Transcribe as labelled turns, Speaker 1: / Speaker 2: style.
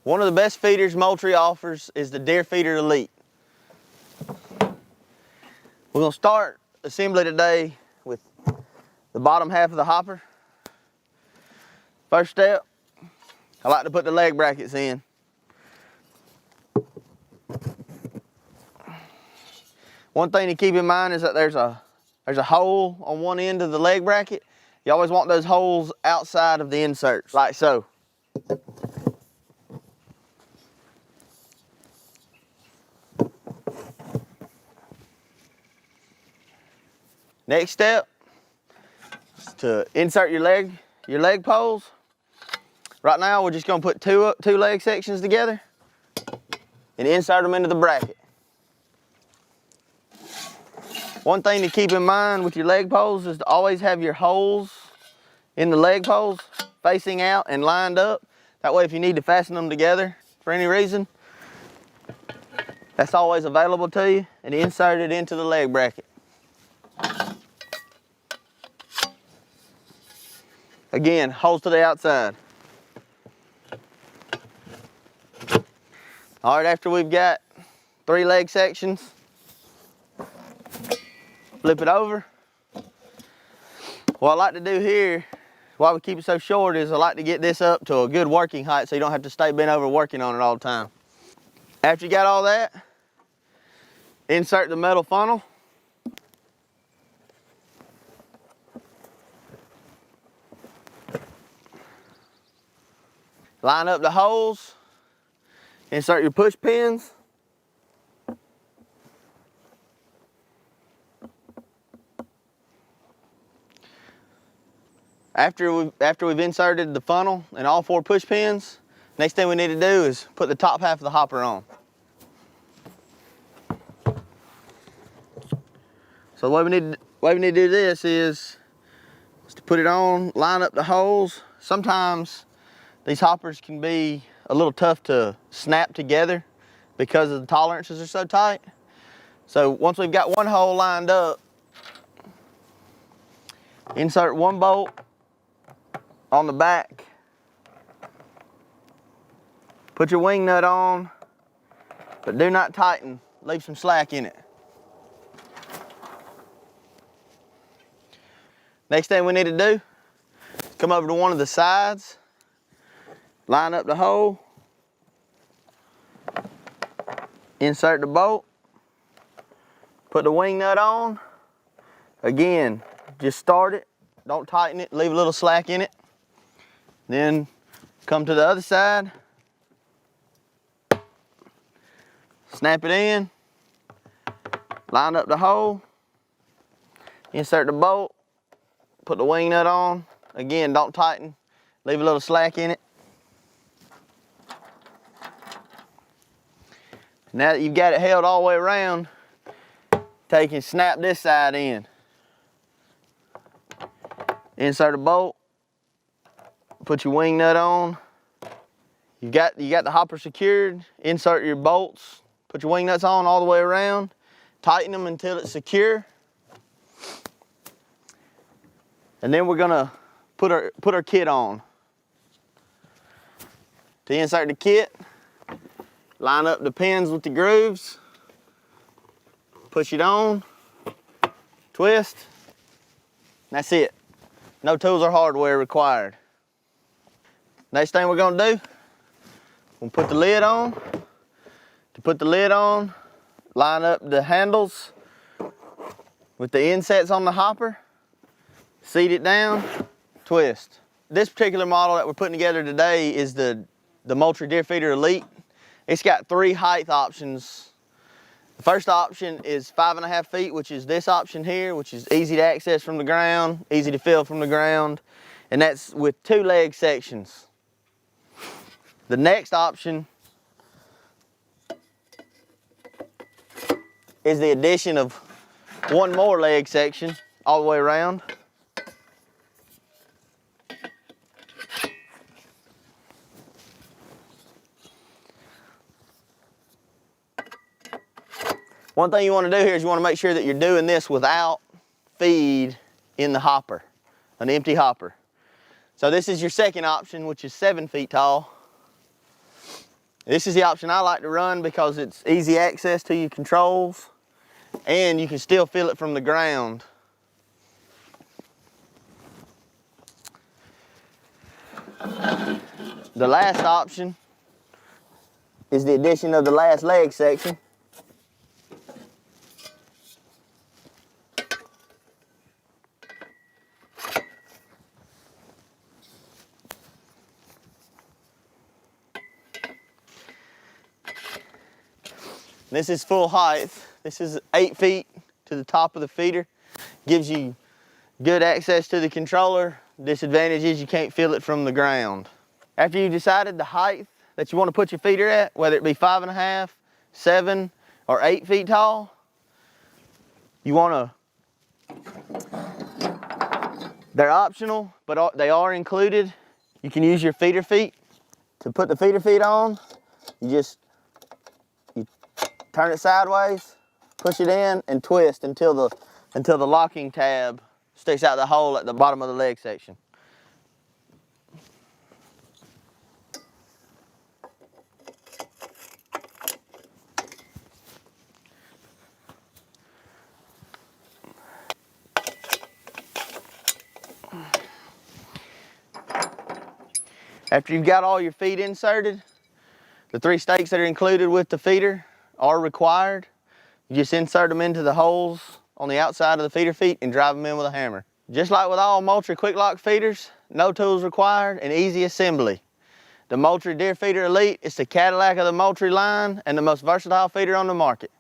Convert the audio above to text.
Speaker 1: One of the best feeders Moultrie offers is the Deer Feeder Elite. We're gonna start assembly today with the bottom half of the hopper. First step, I like to put the leg brackets in. One thing to keep in mind is that there's a hole on one end of the leg bracket. You always want those holes outside of the inserts, like so. Next step is to insert your leg poles. Right now we're just gonna put two leg sections together and insert them into the bracket. One thing to keep in mind with your leg poles is to always have your holes in the leg poles facing out and lined up. That way if you need to fasten them together for any reason, that's always available to you, and insert it into the leg bracket. Again, holes to the outside. All right, after we've got 3 leg sections, flip it over. What I like to do here, why we keep it so short, is I like to get this up to a good working height so you don't have to stay bent over working on it all the time. After you got all that, insert the metal funnel. Line up the holes, insert your push pins. After we've inserted the funnel and all 4 push pins, next thing we need to do is put the top half of the hopper on. So the way we need to do this is to put it on, line up the holes. Sometimes these hoppers can be a little tough to snap together because the tolerances are so tight. So once we've got one hole lined up, insert 1 bolt on the back. Put your wing nut on, but do not tighten. Leave some slack in it. Next thing we need to do is come over to one of the sides, line up the hole, insert the bolt, put the wing nut on. Again, just start it, don't tighten it, leave a little slack in it. Then come to the other side, snap it in, line up the hole, insert the bolt, put the wing nut on. Again, don't tighten, leave a little slack in it. Now that you've got it held all the way around, take and snap this side in. Insert a bolt, put your wing nut on. You got the hopper secured. Insert your bolts, put your wing nuts on all the way around. Tighten them until it's secure. And then we're gonna put our kit on. To insert the kit, line up the pins with the grooves, push it on, twist, and that's it. No tools or hardware required. Next thing we're gonna do, we'll put the lid on. To put the lid on, line up the handles with the insets on the hopper, seat it down, twist. This particular model that we're putting together today is the Moultrie Deer Feeder Elite. It's got 3 height options. The first option is 5.5 feet, which is this option here, which is easy to access from the ground, easy to fill from the ground, and that's with 2 leg sections. The next option is the addition of 1 more leg section all the way around. One thing you want to do here is you want to make sure that you're doing this without feed in the hopper, an empty hopper. So this is your second option, which is 7 feet tall. This is the option I like to run because it's easy access to your controls and you can still feel it from the ground. The last option is the addition of the last leg section. This is full height. This is 8 feet to the top of the feeder. Gives you good access to the controller. Disadvantage is you can't feel it from the ground. After you've decided the height that you want to put your feeder at, whether it be 5.5, 7, or 8 feet tall, you want to, they're optional, but they are included. You can use your feeder feet. To put the feeder feet on, you turn it sideways, push it in, and twist until the locking tab sticks out the hole at the bottom of the leg section. After you've got all your feet inserted, the 3 stakes that are included with the feeder are required. You just insert them into the holes on the outside of the feeder feet and drive them in with a hammer. Just like with all Moultrie quick lock feeders, no tools required and easy assembly. The Moultrie Deer Feeder Elite is the Cadillac of the Moultrie line and the most versatile feeder on the market.